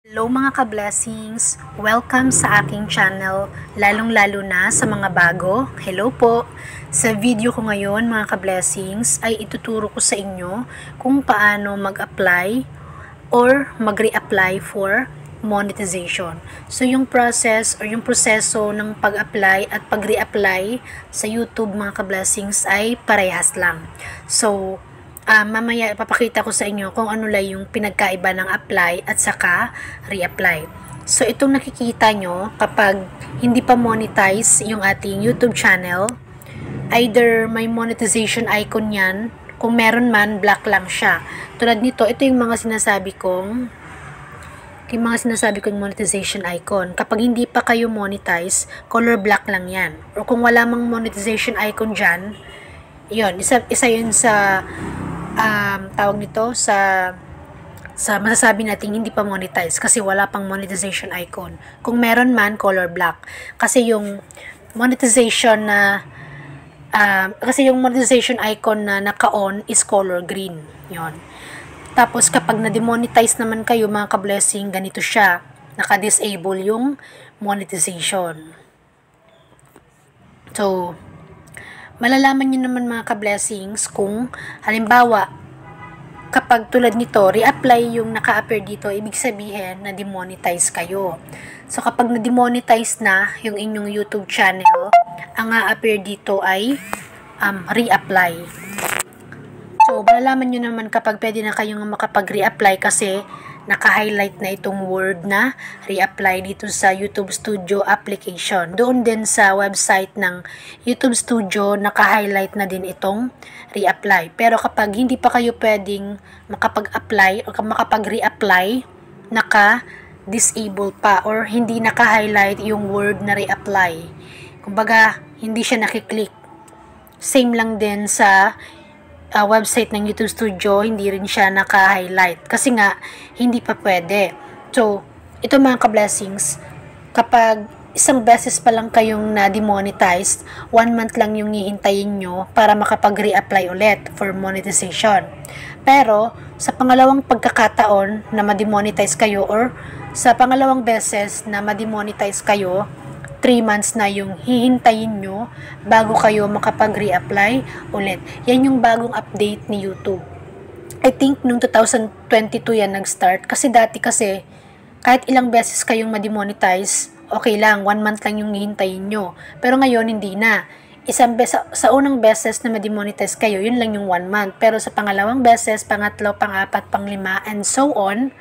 Hello mga ka-blessings! Welcome sa aking channel, lalong-lalo na sa mga bago. Hello po! Sa video ko ngayon mga ka-blessings ay ituturo ko sa inyo kung paano mag-apply or mag-re-apply for monetization. So yung process or yung proseso ng pag-apply at pag-re-apply sa YouTube mga ka-blessings ay parehas lang. So mamaya ipapakita ko sa inyo kung ano lang yung pinagkaiba ng apply at saka reapply. So itong nakikita nyo kapag hindi pa monetize yung ating YouTube channel, either may monetization icon yan, kung meron man black lang siya. Tulad nito, ito yung mga sinasabi kong monetization icon. Kapag hindi pa kayo monetize, color black lang yan. Or kung wala mang monetization icon dyan, yun, isa yun sa tawag nito sa masasabi natin hindi pa monetize kasi wala pang monetization icon. Kung meron man, color black. Kasi yung monetization icon na naka-on is color green. Yon. Tapos kapag na-demonetize naman kayo mga ka-blessing, ganito siya. Naka-disable yung monetization. So, malalaman nyo naman mga ka-blessings kung halimbawa kapag tulad nito, reapply yung naka-appear dito, ibig sabihin na demonetize kayo. So kapag na-demonetize na yung inyong YouTube channel, ang a-appear dito ay reapply. So malalaman nyo naman kapag pwede na kayong makapag-reapply kasi naka-highlight na itong word na reapply dito sa YouTube Studio application. Doon din sa website ng YouTube Studio, naka-highlight na din itong reapply. Pero kapag hindi pa kayo pwedeng makapag-apply o makapag-reapply, naka-disable pa or hindi naka-highlight yung word na reapply. Kumbaga, hindi siya nakiklik. Same lang din sa website ng YouTube Studio, hindi rin siya naka-highlight kasi nga hindi pa pwede. So, ito mga ka-blessings, kapag isang beses pa lang kayong na-demonetized, 1 month lang yung hihintayin nyo para makapag-reapply ulit for monetization. Pero, sa pangalawang pagkakataon na ma-demonetize kayo or sa pangalawang beses na ma-demonetize kayo, 3 months na yung hihintayin nyo bago kayo makapag-reapply ulit. Yan yung bagong update ni YouTube. I think nung 2022 yan nag-start. Kasi dati kasi, kahit ilang beses kayong ma-demonetize, okay lang, 1 month lang yung hihintayin nyo. Pero ngayon, hindi na. Sa unang beses na ma-demonetize kayo, yun lang yung 1 month. Pero sa pangalawang beses, pangatlo, pang-apat, pang-lima, and so on,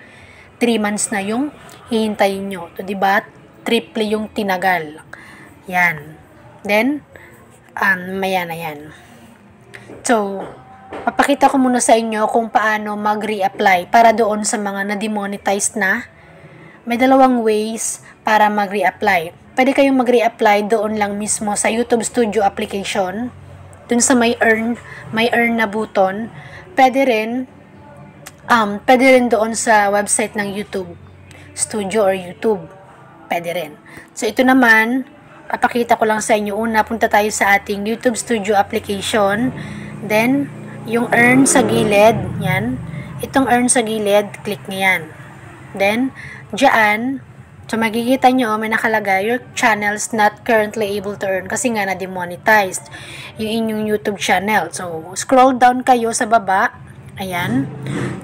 3 months na yung hihintayin nyo. So, diba? Triple yung tinagal. Yan. Then, maya na yan. So, papakita ko muna sa inyo kung paano mag-reapply para doon sa mga na-demonetize na. May dalawang ways para mag-reapply. Pwede kayong mag-reapply doon lang mismo sa YouTube Studio application. Doon sa may earn na button. Pwede rin doon sa website ng YouTube Studio or YouTube. Pwede rin. So, ito naman, papakita ko lang sa inyo. Una, punta tayo sa ating YouTube Studio application. Then, yung earn sa gilid, yan. Itong earn sa gilid, click nyo yan. Then, dyan, so makikita nyo, may nakalagay, your channel's not currently able to earn kasi nga na-demonetized yung inyong YouTube channel. So, scroll down kayo sa baba. Ayan.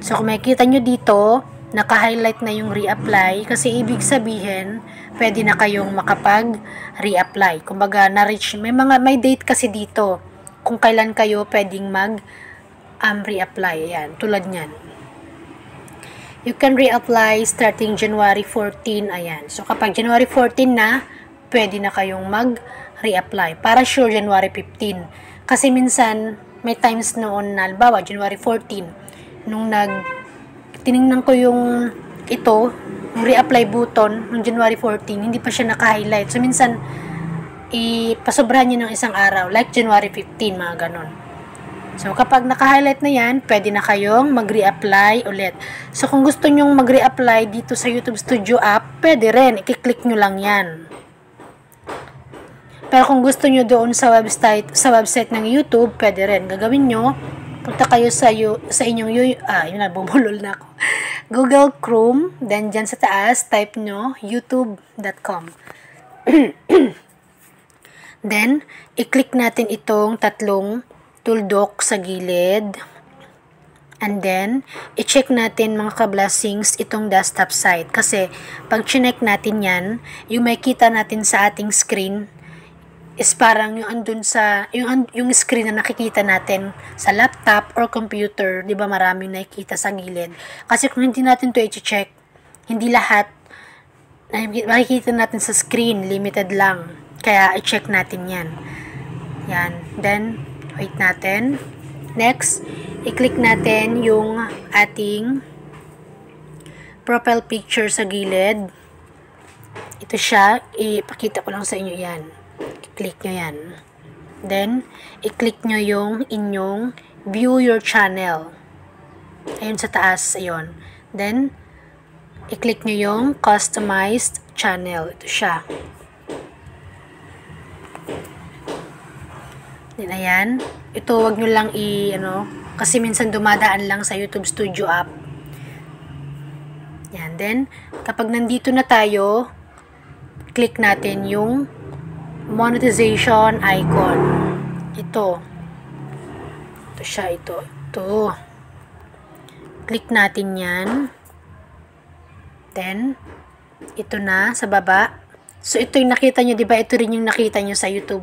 So, kung makikita nyo dito, naka-highlight na yung reapply kasi ibig sabihin pwede na kayong makapag-reapply. Kumbaga na-reach, may date kasi dito kung kailan kayo pwedeng mag-reapply. Ayan, tulad nyan. You can reapply starting January 14. Ayan. So kapag January 14 na, pwede na kayong mag-reapply. Para sure January 15. Kasi minsan may times noon na halimbawa January 14 nung tiningnan ko yung yung reapply button ng January 14, hindi pa siya naka-highlight. So, minsan, ipasobrahan nyo ng isang araw, like January 15, mga ganon. So, kapag naka-highlight na yan, pwede na kayong mag-reapply ulit. So, kung gusto nyong mag-reapply dito sa YouTube Studio app, pwede rin, i-click nyo lang yan. Pero kung gusto nyo doon sa website ng YouTube, pwede rin. Gagawin nyo, punta kayo sa inyong, yun na, bubulol na ako. Google Chrome, then dyan sa taas, type nyo youtube.com. Then, i-click natin itong tatlong tuldok sa gilid. And then, i-check natin mga ka-blessings itong desktop site. Kasi, pag chinek natin yan, yung may kita natin sa ating screen is parang yung andun sa, yung screen na nakikita natin sa laptop or computer, di ba maraming nakikita sa gilid. Kasi kung hindi natin to i-check, hindi lahat makikita natin sa screen, limited lang. Kaya, i-check natin yan. Yan. Then, wait natin. Next, i-click natin yung ating profile picture sa gilid. Ito siya. Ipakita ko lang sa inyo yan. I-click nyo yan. Then, i-click nyo yung inyong view your channel. Ayun sa taas. Ayun. Then, i-click nyo yung customized channel. Ito siya. Then, ayan. Ito, wag nyo lang kasi minsan dumadaan lang sa YouTube Studio app. Yan. Then, kapag nandito na tayo, click natin yung monetization icon. Ito. Ito siya, ito. Ito. Click natin yan. Then, ito na, sa baba. So, ito yung nakita nyo, diba? Ito rin yung nakita nyo sa YouTube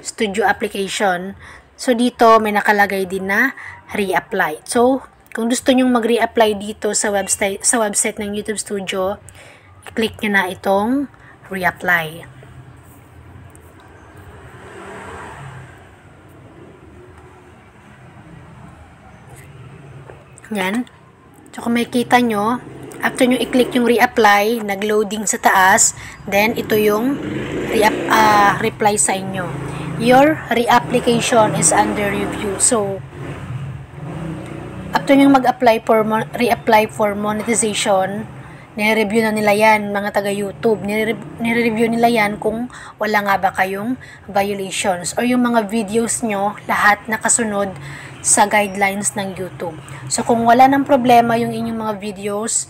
Studio application. So, dito may nakalagay din na reapply. So, kung gusto nyong mag-reapply dito sa website ng YouTube Studio, i-click nyo na itong reapply. Yan. So, kung makikita nyo, after nyo i-click yung reapply, nag-loading sa taas, then ito yung reply sa inyo. Your reapplication is under review. So, after nyo mag-apply for reapply for monetization, nire-review na nila yan, mga taga-YouTube. Nire-review nila yan kung wala nga ba kayong violations or yung mga videos nyo, lahat nakasunod sa guidelines ng YouTube. So, kung wala ng problema yung inyong mga videos,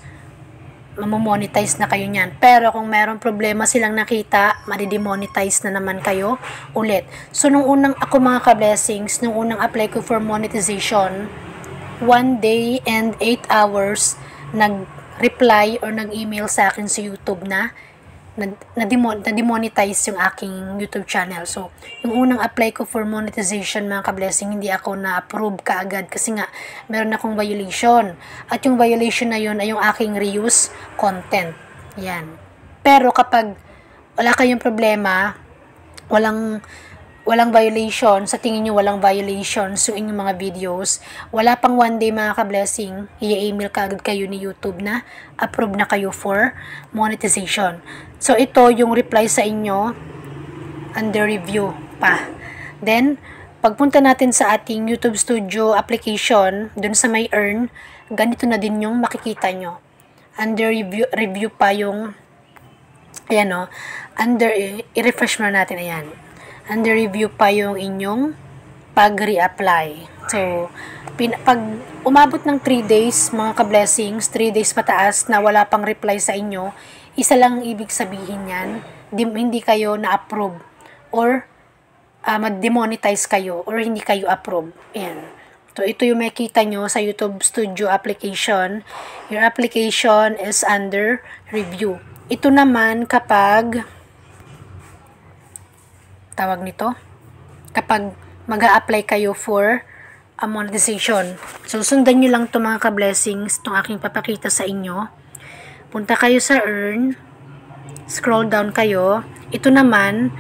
mamomonetize na kayo niyan. Pero kung meron problema silang nakita, madidemonetize na naman kayo ulit. So, nung unang ako mga ka-blessings, nung unang apply ko for monetization, 1 day and 8 hours nag-reply or nag-email sa akin sa YouTube na na-demonetize yung aking YouTube channel. So, yung unang apply ko for monetization mga ka-blessing, hindi ako na-approve kaagad kasi nga meron akong violation. At yung violation na yun ay yung aking reuse content. Yan. Pero kapag wala kayong problema, walang violation, sa tingin nyo walang violation sa inyong mga videos, wala pang 1 day mga ka-blessing, i-email kaagad kayo ni YouTube na approve na kayo for monetization. So, ito yung reply sa inyo, under review pa. Then, pagpunta natin sa ating YouTube Studio application, dun sa may earn, ganito na din yung makikita nyo. Under review pa yung, ayan o, i-refresh mo natin, ayan. Under review pa yung inyong pag-reapply. So, pag umabot ng 3 days, mga ka-blessings, 3 days pataas na wala pang reply sa inyo, isa lang ibig sabihin yan, hindi kayo na-approve or ma-demonetize kayo or hindi kayo approve. Ayan. So, ito yung makikita nyo sa YouTube Studio application. Your application is under review. Ito naman kapag tawag nito, kapag mag-a-apply kayo for a monetization. So, sundan nyo lang ito mga ka-blessings, itong aking papakita sa inyo. Punta kayo sa earn, scroll down kayo. Ito naman,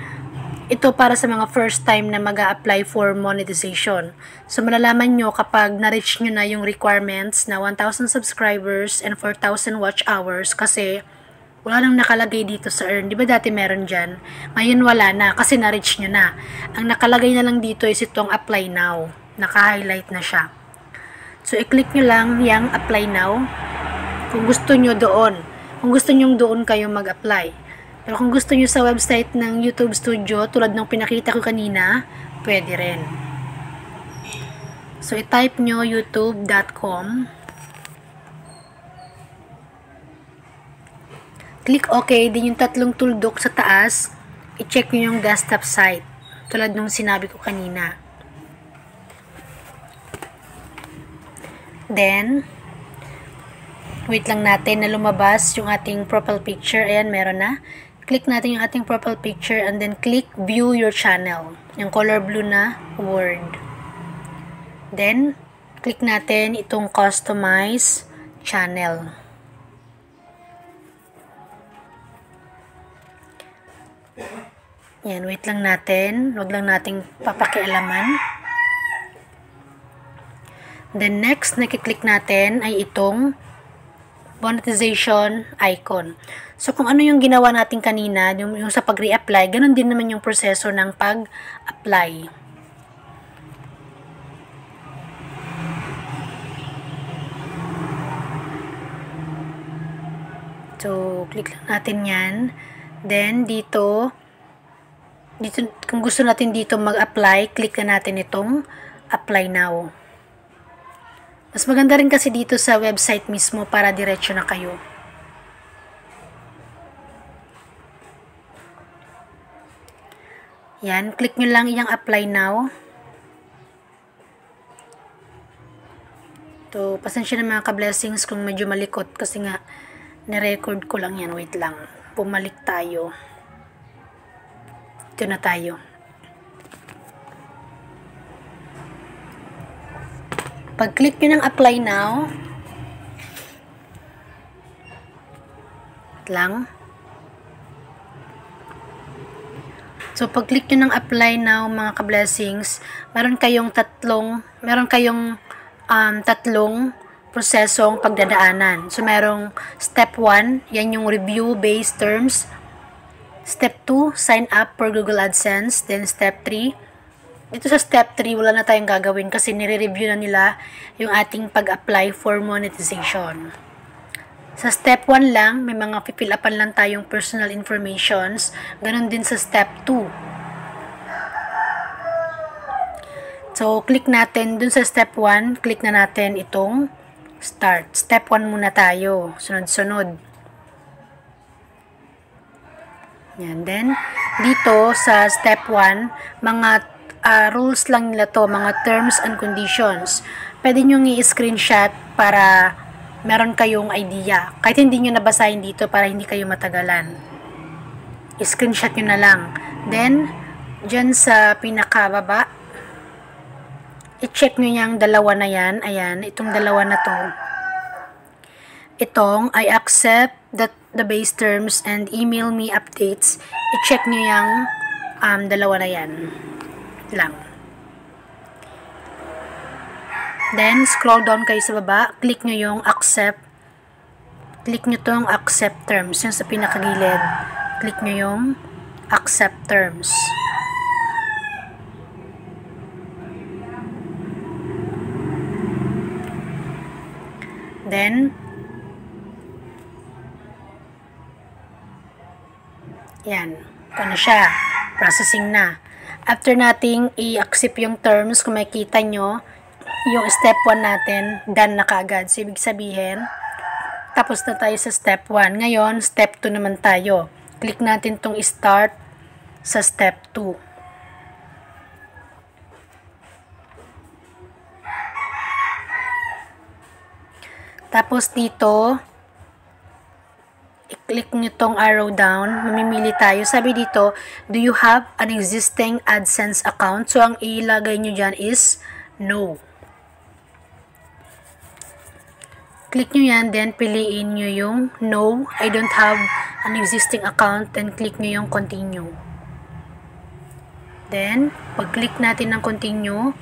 ito para sa mga first time na mag-a-apply for monetization. So, malalaman nyo kapag na-reach nyo na yung requirements na 1,000 subscribers and 4,000 watch hours kasi wala nang nakalagay dito sa earn. Di ba dati meron dyan? Ngayon wala na kasi na-reach nyo na. Ang nakalagay na lang dito is itong apply now. Naka-highlight na siya. So, i-click nyo lang yung apply now. Kung gusto nyo doon. Kung gusto nyo doon kayo mag-apply. Pero kung gusto nyo sa website ng YouTube Studio, tulad ng pinakita ko kanina, pwede rin. So, i-type nyo youtube.com. Click OK, din yung tatlong tuldok sa taas, i-check nyo yung desktop site. Tulad nung sinabi ko kanina. Then, wait lang natin na lumabas yung ating profile picture. Ayan, meron na. Click natin yung ating profile picture and then click View Your Channel. Yung color blue na word. Then, click natin itong Customize Channel. Yan, wait lang natin. Huwag lang nating papakialaman. Then next, nakiklik natin ay itong monetization icon. So, kung ano yung ginawa natin kanina, yung sa pag-re-apply, ganun din naman yung proseso ng pag-apply. So, click lang natin yan. Then, dito, kung gusto natin dito mag-apply, click na natin itong apply now. Mas maganda rin kasi dito sa website mismo para diretso na kayo. Yan, click nyo lang iyang apply now. So, pasensya na mga ka-blessings kung medyo malikot kasi nga nirecord ko lang yan. Wait lang, bumalik tayo. Ito na tayo. Pag-click nyo ng apply now, lang. So, pag-click nyo ng apply now, mga ka-blessings, meron kayong tatlong prosesong pagdadaanan. So, merong step 1, yan yung review-based terms. Step 2, sign up for Google AdSense. Then, step 3, dito sa step 3, wala na tayong gagawin kasi nire-review na nila yung ating pag-apply for monetization. Sa step 1 lang, may mga fill upan lang tayong personal informations. Ganon din sa step 2. So, click natin dun sa step 1, click na natin itong start. Step 1 muna tayo. Sunod-sunod. Yan. Then, dito sa step 1, mga rules lang nila to, mga terms and conditions. Pwede nyo i-screenshot para meron kayong idea. Kahit hindi nyo nabasahin dito para hindi kayo matagalan. I-screenshot nyo na lang. Then, dyan sa pinakababa, i-check nyo yung dalawa na yan. Ayan, itong dalawa na to. Itong, I accept the base terms and email me updates. I-check nyo yung dalawa na yan. Lang. Then, scroll down kayo sa baba. Click nyo yung accept. Click nyo tong accept terms. Yung sa pinakagilid. Click nyo yung accept terms. Then, yan. Ito na siya. Processing na. After nating i-accept yung terms, kung makikita nyo, yung step 1 natin, done na kaagad. So, ibig sabihin, tapos na tayo sa step 1. Ngayon, step 2 naman tayo. Click natin tong start sa step 2. Tapos dito, i-click nyo tong arrow down, mamimili tayo. Sabi dito, do you have an existing AdSense account? So, ang ilagay nyo dyan is no. Click nyo yan, then piliin nyo yung no, I don't have an existing account, then click nyo yung continue. Then, pag-click natin ng continue,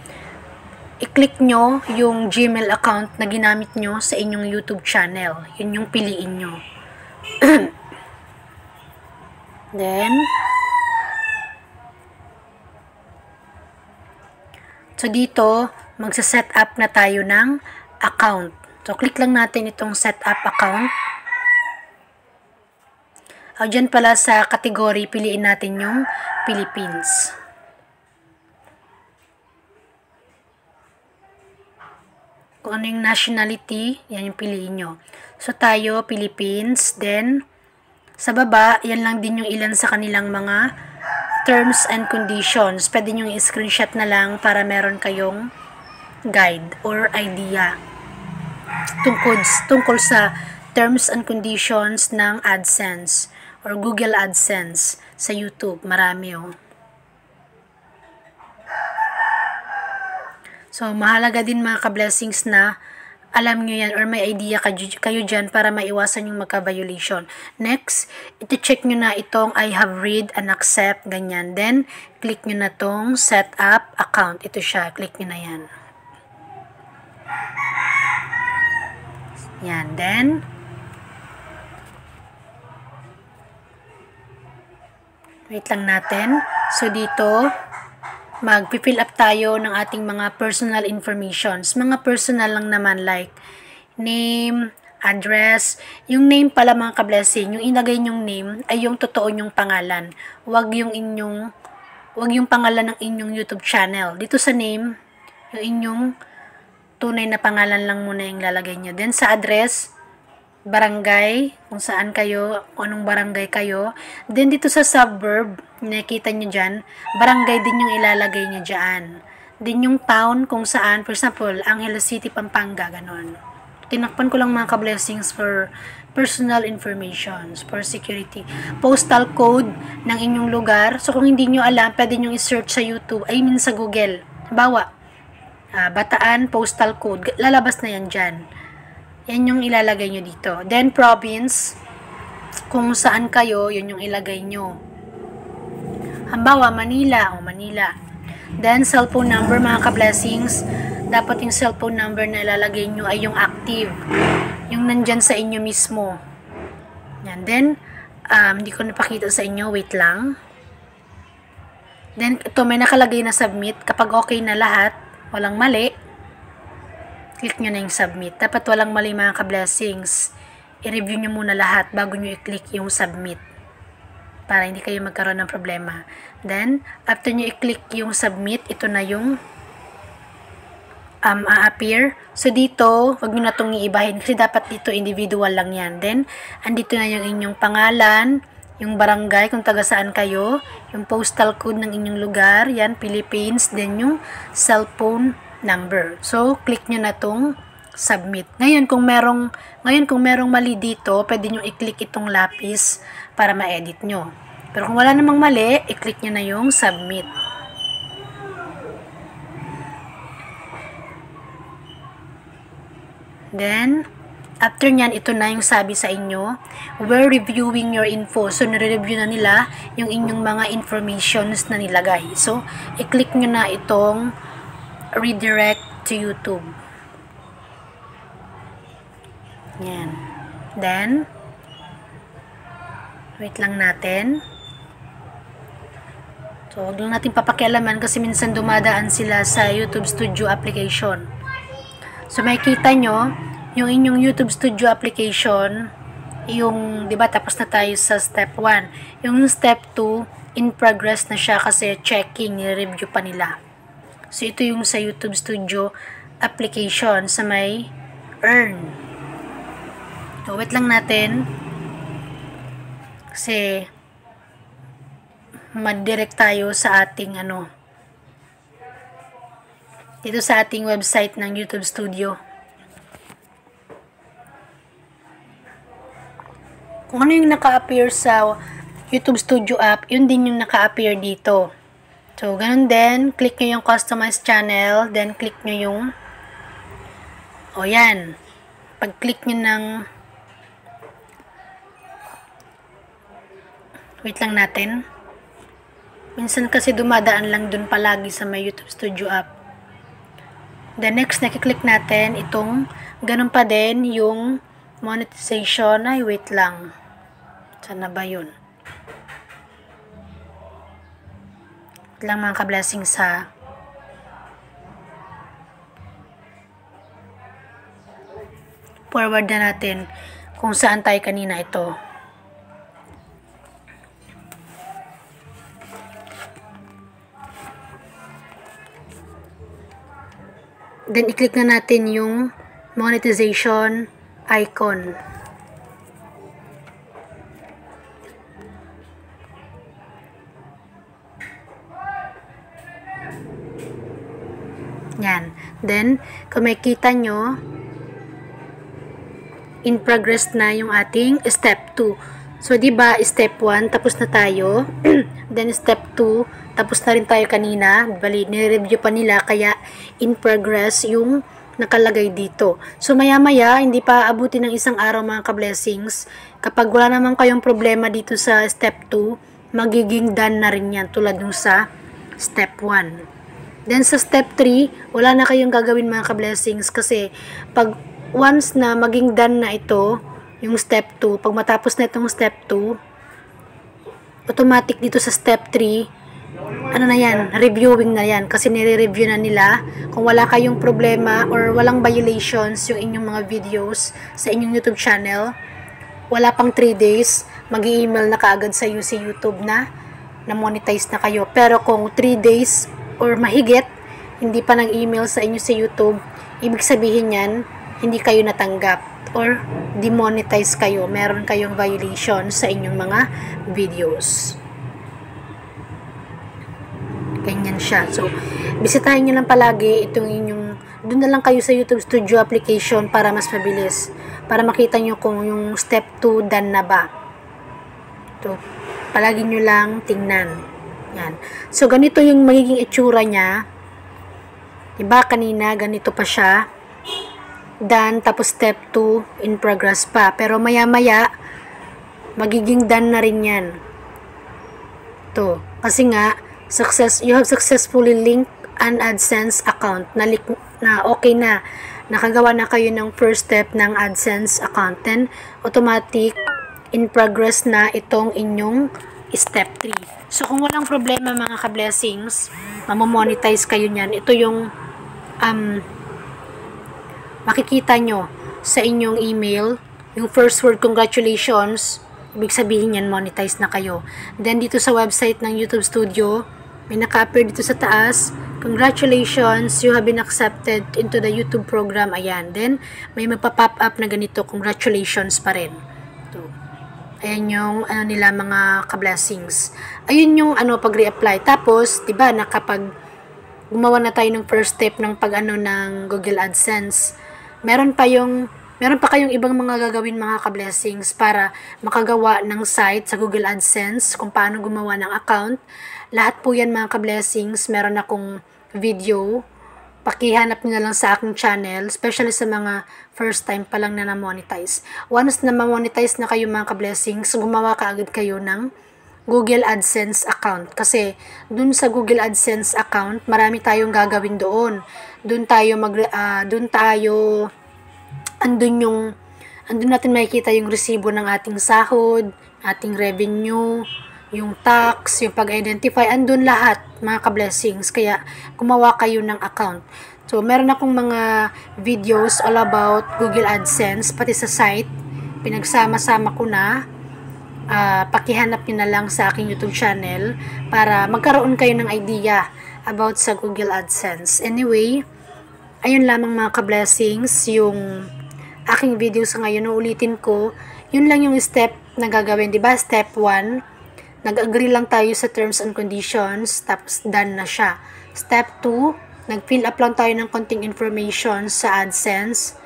i-click nyo yung Gmail account na ginamit nyo sa inyong YouTube channel. Yun yung piliin nyo. Then, so dito, magsa-set up na tayo ng account. So, click lang natin itong set up account. Dyan pala sa category, piliin natin yung Philippines. Kung ano yung nationality, yan yung piliin nyo. So, tayo, Philippines. Then, Sa baba, yan lang din yung ilan sa kanilang mga terms and conditions. Pwede nyo i-screenshot na lang para meron kayong guide or idea tungkol sa terms and conditions ng AdSense or Google AdSense sa YouTube. Marami oh. So, mahalaga din mga ka-blessings na alam nyo yan or may idea kayo dyan para maiwasan yung magka-violation. Next, iti-check nyo na itong I have read and accept, ganyan. Then, click nyo na tong set up account. Ito siya, click nyo na yan. Yan, then, wait lang natin. So, dito, mag-fill up tayo ng ating mga personal informations. Mga personal lang naman like name, address. Yung name pala mga ka-blessing, yung ilagay nyong name ay yung totoo nyong pangalan. Wag yung pangalan ng inyong YouTube channel. Dito sa name, yung inyong tunay na pangalan lang muna yung lalagay nyo. Then sa address, barangay, kung saan kayo, kung anong barangay kayo. Then dito sa suburb, nakita nyo dyan, barangay din yung ilalagay nyo dyan. Then yung town kung saan, for example, Angeles City, Pampanga, ganon. Tinakpan ko lang mga ka-blessings for personal information, for security. Postal code ng inyong lugar. So kung hindi nyo alam, pwede nyo i-search sa YouTube, sa Google. Halimbawa, Bataan postal code, lalabas na yan dyan. Yan yung ilalagay nyo dito. Then, province, kung saan kayo, yun yung ilagay nyo. Halimbawa, Manila, Manila. Then, cellphone number, mga ka-blessings, dapat yung cellphone number na ilalagay nyo ay yung active. Yung nandyan sa inyo mismo. Yan. Then, hindi ko napakita sa inyo, wait lang. Then, ito, may nakalagay na submit. Kapag okay na lahat, walang mali, click nyo na yung submit. Dapat walang mali mga ka-blessings. I-review nyo muna lahat bago nyo i-click yung submit. Para hindi kayo magkaroon ng problema. Then, after nyo i-click yung submit, ito na yung a-appear. So, dito, wag nyo na itong iibahin kasi dapat dito individual lang yan. Then, andito na yung inyong pangalan, yung barangay, kung taga saan kayo, yung postal code ng inyong lugar, yan, Philippines, then yung cellphone number. So, click nyo na tong submit. Ngayon, kung merong mali dito, pwede nyo i-click itong lapis para ma-edit nyo. Pero kung wala namang mali, i-click nyo na yung submit. Then, after nyan, ito na yung sabi sa inyo, we're reviewing your info. So, nare-review na nila yung inyong mga informations na nilagay. So, i-click nyo na itong redirect to YouTube. Yan. Then, wait lang natin. So, huwag lang natin papakialaman kasi minsan dumadaan sila sa YouTube Studio application. So, makikita nyo, yung inyong YouTube Studio application, yung, di ba, tapos na tayo sa step 1. Yung step 2, in progress na siya kasi checking, nire-review pa nila. So, ito yung sa YouTube Studio application sa may earn. So, wait lang natin. Kasi, mag-direct tayo sa ating, dito sa ating website ng YouTube Studio. Kung ano yung naka-appear sa YouTube Studio app, yun din yung naka-appear dito. So, ganun din, click nyo yung customize channel, then click nyo yung, yan. Pag-click nyo ng, wait lang natin. Minsan kasi dumadaan lang dun palagi sa may YouTube Studio app. The next, nakiklik natin, itong, ganun pa din, yung monetization, ay wait lang. Saan na ba yun? Lang mga ka-blessings ha. Forward na natin kung saan tayo kanina ito. Then, i-click na natin yung monetization icon. Yan. Then, kung makikita nyo, in progress na yung ating step 2. So, diba, step 1, tapos na tayo. Then, step 2, tapos na rin tayo kanina. Bali, nire-review pa nila, kaya in progress yung nakalagay dito. So, maya-maya, hindi pa abutin ng isang araw mga ka-blessings. Kapag wala naman kayong problema dito sa step 2, magiging done na rin yan, tulad nung sa step 1. Then, sa step 3, wala na kayong gagawin mga ka-blessings, kasi pag once na maging done na ito, yung step 2, pag matapos na itong step 2, automatic dito sa step 3, ano na yan, reviewing na yan, kasi nire-review na nila kung wala kayong problema or walang violations yung inyong mga videos sa inyong YouTube channel. Wala pang 3 days, mag-i-email na kaagad sa si YouTube na monetize na kayo. Pero kung 3 days or mahigit, hindi pa nag-email sa inyo si YouTube, ibig sabihin yan, hindi kayo natanggap or demonetize kayo, meron kayong violation sa inyong mga videos. Ganyan siya. So, bisitahin nyo lang palagi itong inyong, doon na lang kayo sa YouTube Studio application para mas mabilis, para makita nyo kung yung step 2 done na ba. So, palagi nyo lang tingnan. Yan. So, ganito yung magiging itsura niya. Diba kanina, ganito pa siya. Done, tapos step 2, in progress pa. Pero maya-maya, magiging done na rin yan. To. Kasi nga, you have successfully linked an AdSense account. Na okay na. Nakagawa na kayo ng first step ng AdSense account. Then, automatic, in progress na itong inyong step 3. So, kung walang problema mga ka-blessings, mamomonetize kayo niyan. Ito yung makikita nyo sa inyong email, yung first word, congratulations, ibig sabihin yan, monetize na kayo. Then, dito sa website ng YouTube Studio, may naka-appear dito sa taas, congratulations, you have been accepted into the YouTube program. Ayan. Then, may magpa-pop up na ganito, congratulations pa rin. Ito. Ayan yung, nila, mga ka-blessings. Ayun yung, pag-reapply. Tapos, diba, nakapag gumawa na tayo ng first step ng ng Google AdSense, meron pa kayong ibang mga gagawin mga ka-blessings para makagawa ng site sa Google AdSense, kung paano gumawa ng account. Lahat po yan mga ka-blessings, meron akong video. Pakihanap nyo na lang sa aking channel, especially sa mga first time pa lang na na-monetize. Once na ma-monetize na kayo mga ka-blessings, gumawa kaagad kayo ng Google AdSense account. Kasi dun sa Google AdSense account, marami tayong gagawin doon. Andun natin makikita yung resibo ng ating sahod, ating revenue, yung tax, yung pag-identify, andun lahat mga ka-blessings. Kaya gumawa kayo ng account. So meron akong mga videos all about Google AdSense, pati sa site, pinagsama-sama ko na. Pakihanap nyo na lang sa aking YouTube channel para magkaroon kayo ng idea about sa Google AdSense. Anyway, ayun lamang mga ka-blessings yung aking video sa ngayon. Ulitin ko, yun lang yung step na gagawin, diba? Step 1, nag-agree lang tayo sa terms and conditions, tapos done na siya. Step 2, nag-fill up lang tayo ng konting information sa AdSense.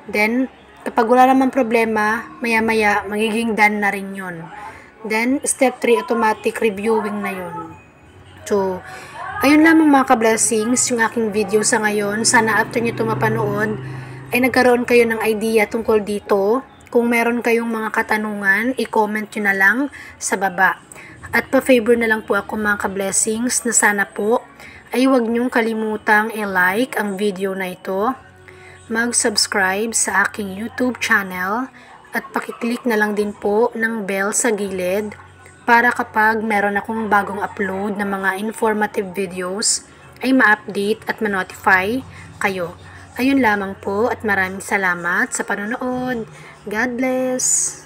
Then, kapag wala naman problema, maya-maya, magiging done na rin yun. Then, step 3, automatic reviewing na yun. So, ayun lamang mga ka-blessings, yung aking video sa ngayon. Sana after nyo ito mapanood, ay nagkaroon kayo ng idea tungkol dito. Kung meron kayong mga katanungan, i-comment nyo na lang sa baba. At pa-favor na lang po ako mga ka-blessings na sana po ay huwag nyong kalimutang i-like ang video na ito, mag-subscribe sa aking YouTube channel, at pakiclick na lang din po ng bell sa gilid para kapag meron akong bagong upload na mga informative videos ay ma-update at ma-notify kayo. Ayun lamang po at maraming salamat sa panonood. God bless!